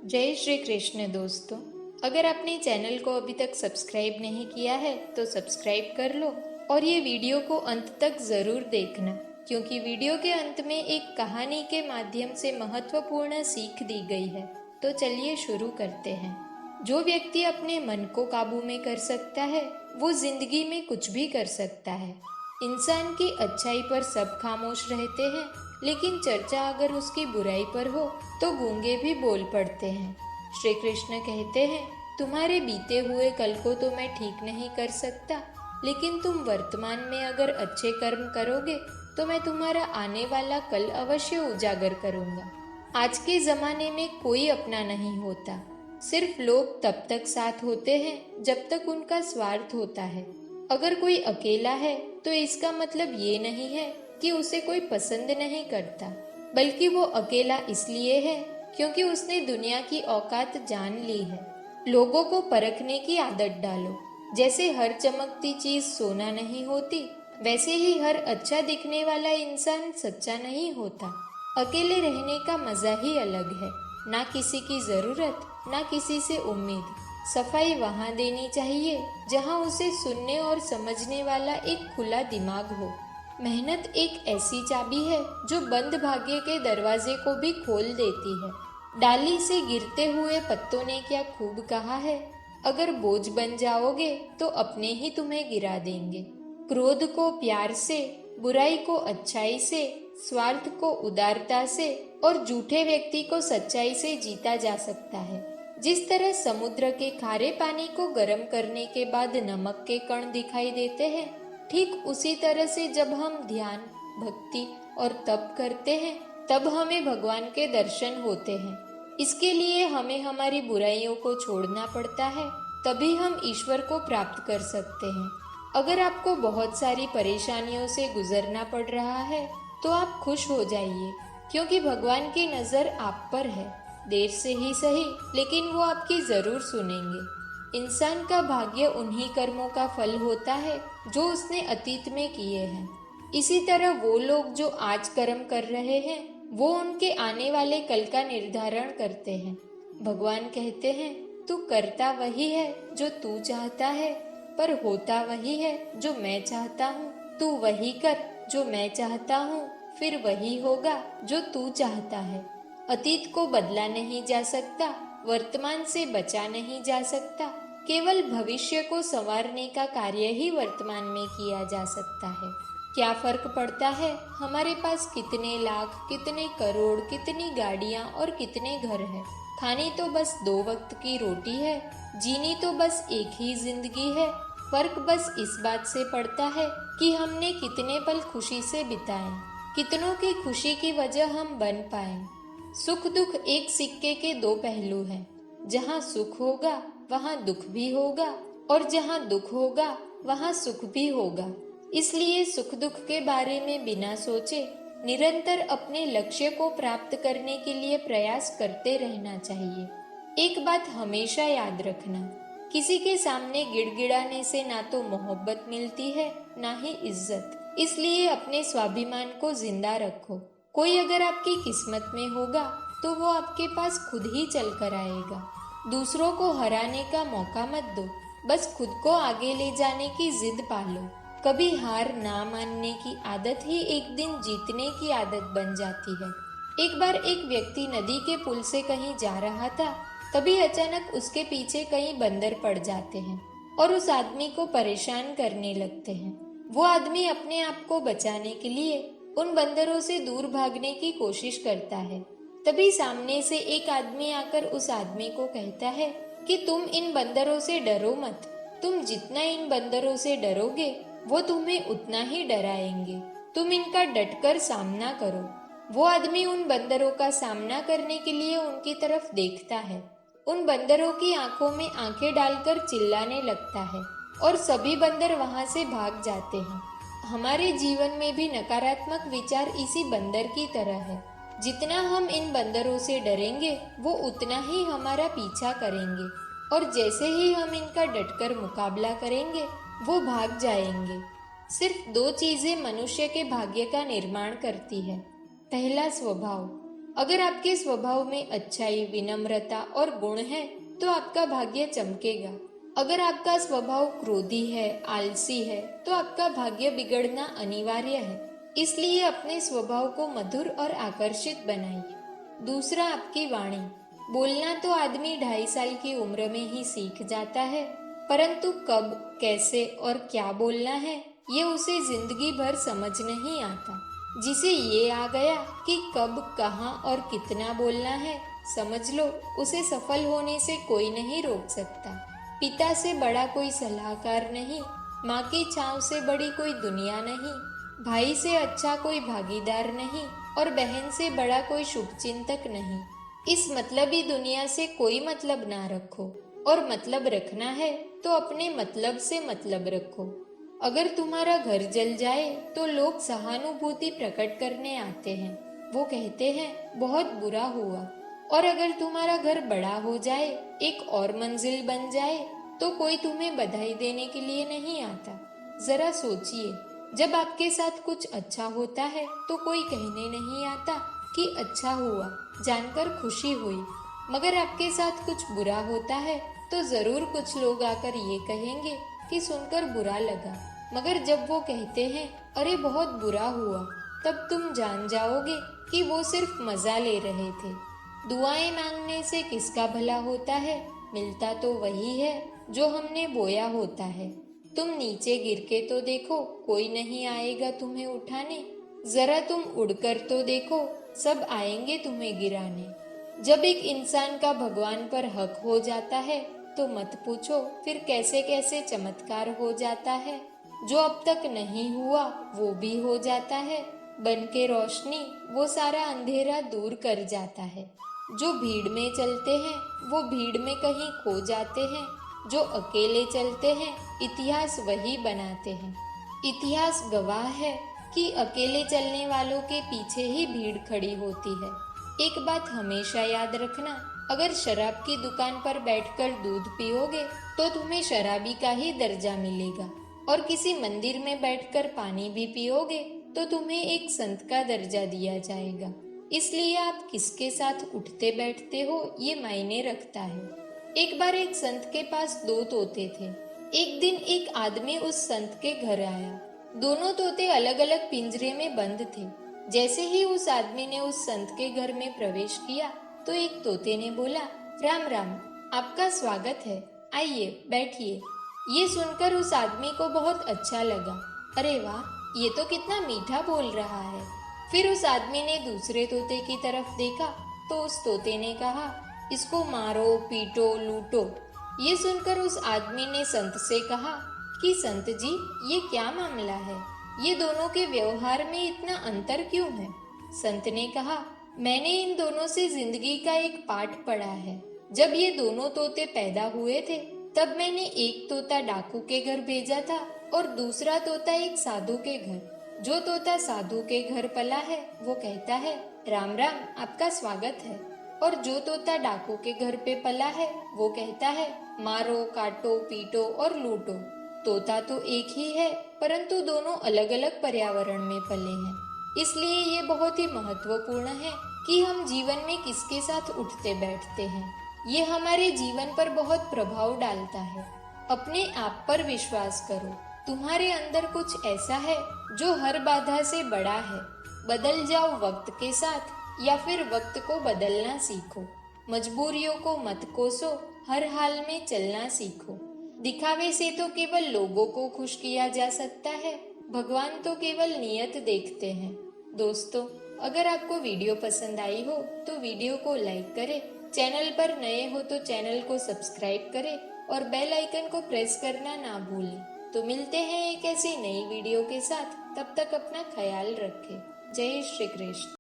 जय श्री कृष्ण दोस्तों। अगर आपने चैनल को अभी तक सब्सक्राइब नहीं किया है तो सब्सक्राइब कर लो और ये वीडियो को अंत तक ज़रूर देखना, क्योंकि वीडियो के अंत में एक कहानी के माध्यम से महत्वपूर्ण सीख दी गई है। तो चलिए शुरू करते हैं। जो व्यक्ति अपने मन को काबू में कर सकता है वो जिंदगी में कुछ भी कर सकता है। इंसान की अच्छाई पर सब खामोश रहते हैं, लेकिन चर्चा अगर उसकी बुराई पर हो तो गूंगे भी बोल पड़ते हैं। श्री कृष्ण कहते हैं, तुम्हारे बीते हुए कल को तो मैं ठीक नहीं कर सकता, लेकिन तुम वर्तमान में अगर अच्छे कर्म करोगे तो मैं तुम्हारा आने वाला कल अवश्य उजागर करूंगा। आज के जमाने में कोई अपना नहीं होता, सिर्फ लोग तब तक साथ होते हैं जब तक उनका स्वार्थ होता है। अगर कोई अकेला है तो इसका मतलब ये नहीं है कि उसे कोई पसंद नहीं करता, बल्कि वो अकेला इसलिए है क्योंकि उसने दुनिया की औकात जान ली है। लोगों को परखने की आदत डालो। जैसे हर चमकती चीज सोना नहीं होती, वैसे ही हर अच्छा दिखने वाला इंसान सच्चा नहीं होता। अकेले रहने का मजा ही अलग है। ना किसी की जरूरत, ना किसी से उम्मीद। सफाई वहाँ देनी चाहिए जहाँ उसे सुनने और समझने वाला एक खुला दिमाग हो। मेहनत एक ऐसी चाबी है जो बंद भाग्य के दरवाजे को भी खोल देती है। डाली से गिरते हुए पत्तों ने क्या खूब कहा है, अगर बोझ बन जाओगे तो अपने ही तुम्हें गिरा देंगे। क्रोध को प्यार से, बुराई को अच्छाई से, स्वार्थ को उदारता से और झूठे व्यक्ति को सच्चाई से जीता जा सकता है। जिस तरह समुद्र के खारे पानी को गर्म करने के बाद नमक के कण दिखाई देते हैं, ठीक उसी तरह से जब हम ध्यान, भक्ति और तप करते हैं तब हमें भगवान के दर्शन होते हैं। इसके लिए हमें हमारी बुराइयों को छोड़ना पड़ता है, तभी हम ईश्वर को प्राप्त कर सकते हैं। अगर आपको बहुत सारी परेशानियों से गुजरना पड़ रहा है तो आप खुश हो जाइए, क्योंकि भगवान की नजर आप पर है। देर से ही सही, लेकिन वो आपकी जरूर सुनेंगे। इंसान का भाग्य उन्हीं कर्मों का फल होता है जो उसने अतीत में किए हैं। इसी तरह वो लोग जो आज कर्म कर रहे हैं वो उनके आने वाले कल का निर्धारण करते हैं। भगवान कहते हैं, तू करता वही है जो तू चाहता है, पर होता वही है जो मैं चाहता हूँ। तू वही कर जो मैं चाहता हूँ, फिर वही होगा जो तू चाहता है। अतीत को बदला नहीं जा सकता, वर्तमान से बचा नहीं जा सकता। केवल भविष्य को संवारने का कार्य ही वर्तमान में किया जा सकता है। क्या फर्क पड़ता है हमारे पास कितने लाख, कितने करोड़, कितनी गाड़ियां और कितने घर हैं। खानी तो बस 2 वक्त की रोटी है, जीनी तो बस एक ही जिंदगी है। फर्क बस इस बात से पड़ता है कि हमने कितने पल खुशी से बिताए, कितनों की खुशी की वजह हम बन पाए। सुख दुख एक सिक्के के 2 पहलू हैं। जहाँ सुख होगा वहाँ दुख भी होगा, और जहाँ दुख होगा वहाँ सुख भी होगा। इसलिए सुख दुख के बारे में बिना सोचे निरंतर अपने लक्ष्य को प्राप्त करने के लिए प्रयास करते रहना चाहिए। एक बात हमेशा याद रखना, किसी के सामने गिड़गिड़ाने से ना तो मोहब्बत मिलती है ना ही इज्जत। इसलिए अपने स्वाभिमान को जिंदा रखो। कोई अगर आपकी किस्मत में होगा तो वो आपके पास खुद ही चल कर आएगा। दूसरों को हराने का मौका मत दो, बस खुद को आगे ले जाने की जिद पालो। कभी हार ना मानने की आदत ही एक दिन जीतने की आदत बन जाती है। एक बार एक व्यक्ति नदी के पुल से कहीं जा रहा था, तभी अचानक उसके पीछे कई बंदर पड़ जाते हैं और उस आदमी को परेशान करने लगते हैं। वो आदमी अपने आप को बचाने के लिए उन बंदरों से दूर भागने की कोशिश करता है। तभी सामने से एक आदमी आकर उस आदमी को कहता है कि तुम इन बंदरों से डरो मत। तुम जितना इन बंदरों से डरोगे वो तुम्हें उतना ही डराएंगे। तुम इनका डटकर सामना करो। वो आदमी उन बंदरों का सामना करने के लिए उनकी तरफ देखता है। उन बंदरों की आंखों में आंखें डालकर चिल्लाने लगता है और सभी बंदर वहां से भाग जाते हैं। हमारे जीवन में भी नकारात्मक विचार इसी बंदर की तरह है। जितना हम इन बंदरों से डरेंगे वो उतना ही हमारा पीछा करेंगे, और जैसे ही हम इनका डटकर मुकाबला करेंगे वो भाग जाएंगे। सिर्फ 2 चीजें मनुष्य के भाग्य का निर्माण करती है। पहला, स्वभाव। अगर आपके स्वभाव में अच्छाई, विनम्रता और गुण है तो आपका भाग्य चमकेगा। अगर आपका स्वभाव क्रोधी है, आलसी है, तो आपका भाग्य बिगड़ना अनिवार्य है। इसलिए अपने स्वभाव को मधुर और आकर्षित बनाइए। दूसरा, आपकी वाणी। बोलना तो आदमी 2.5 साल की उम्र में ही सीख जाता है, परंतु कब, कैसे और क्या बोलना है ये उसे जिंदगी भर समझ नहीं आता। जिसे ये आ गया कि कब, कहाँ और कितना बोलना है, समझ लो उसे सफल होने से कोई नहीं रोक सकता। पिता से बड़ा कोई सलाहकार नहीं, माँ की छांव से बड़ी कोई दुनिया नहीं, भाई से अच्छा कोई भागीदार नहीं और बहन से बड़ा कोई शुभचिंतक नहीं। इस मतलबी दुनिया से कोई मतलब ना रखो, और मतलब रखना है तो अपने मतलब से मतलब रखो। अगर तुम्हारा घर जल जाए तो लोग सहानुभूति प्रकट करने आते हैं। वो कहते हैं बहुत बुरा हुआ। और अगर तुम्हारा घर बड़ा हो जाए, एक और मंजिल बन जाए, तो कोई तुम्हें बधाई देने के लिए नहीं आता। जरा सोचिए, जब आपके साथ कुछ अच्छा होता है तो कोई कहने नहीं आता कि अच्छा हुआ, जानकर खुशी हुई। मगर आपके साथ कुछ बुरा होता है तो जरूर कुछ लोग आकर ये कहेंगे कि सुनकर बुरा लगा। मगर जब वो कहते हैं अरे बहुत बुरा हुआ, तब तुम जान जाओगे कि वो सिर्फ मजा ले रहे थे। दुआएं मांगने से किसका भला होता है? मिलता तो वही है जो हमने बोया होता है। तुम नीचे गिर के तो देखो, कोई नहीं आएगा तुम्हें उठाने। जरा तुम उड़कर तो देखो, सब आएंगे तुम्हें गिराने। जब एक इंसान का भगवान पर हक हो जाता है तो मत पूछो फिर कैसे कैसे चमत्कार हो जाता है। जो अब तक नहीं हुआ वो भी हो जाता है। बन के रोशनी वो सारा अंधेरा दूर कर जाता है। जो भीड़ में चलते हैं वो भीड़ में कहीं खो जाते हैं। जो अकेले चलते हैं इतिहास वही बनाते हैं। इतिहास गवाह है कि अकेले चलने वालों के पीछे ही भीड़ खड़ी होती है। एक बात हमेशा याद रखना, अगर शराब की दुकान पर बैठकर दूध पियोगे तो तुम्हें शराबी का ही दर्जा मिलेगा, और किसी मंदिर में बैठकर पानी भी पियोगे तो तुम्हें एक संत का दर्जा दिया जाएगा। इसलिए आप किसके साथ उठते बैठते हो ये मायने रखता है। एक बार एक संत के पास 2 तोते थे। एक दिन एक आदमी उस संत के घर आया। दोनों तोते अलग अलग पिंजरे में बंद थे। जैसे ही उस आदमी ने उस संत के घर में प्रवेश किया तो एक तोते ने बोला, राम राम, आपका स्वागत है, आइए बैठिए। ये सुनकर उस आदमी को बहुत अच्छा लगा। अरे वाह, ये तो कितना मीठा बोल रहा है। फिर उस आदमी ने दूसरे तोते की तरफ देखा तो उस तोते ने कहा, इसको मारो, पीटो, लूटो। ये सुनकर उस आदमी ने संत से कहा कि संत जी, ये क्या मामला है? ये दोनों के व्यवहार में इतना अंतर क्यों है? संत ने कहा, मैंने इन दोनों से जिंदगी का एक पाठ पढ़ा है। जब ये दोनों तोते पैदा हुए थे तब मैंने एक तोता डाकू के घर भेजा था और दूसरा तोता एक साधु के घर। जो तोता साधु के घर पला है वो कहता है, राम राम, आपका स्वागत है। और जो तोता डाकू के घर पे पला है वो कहता है, मारो, काटो, पीटो और लूटो। तोता तो एक ही है, परंतु दोनों अलग अलग पर्यावरण में पले हैं। इसलिए ये बहुत ही महत्वपूर्ण है कि हम जीवन में किसके साथ उठते बैठते हैं। ये हमारे जीवन पर बहुत प्रभाव डालता है। अपने आप पर विश्वास करो। तुम्हारे अंदर कुछ ऐसा है जो हर बाधा से बड़ा है। बदल जाओ वक्त के साथ, या फिर वक्त को बदलना सीखो। मजबूरियों को मत कोसो, हर हाल में चलना सीखो। दिखावे से तो केवल लोगों को खुश किया जा सकता है, भगवान तो केवल नियत देखते हैं। दोस्तों, अगर आपको वीडियो पसंद आई हो तो वीडियो को लाइक करें, चैनल पर नए हो तो चैनल को सब्सक्राइब करें और बेल आइकन को प्रेस करना ना भूलें। तो मिलते हैं एक ऐसी नई वीडियो के साथ, तब तक अपना ख्याल रखें। जय श्री कृष्ण।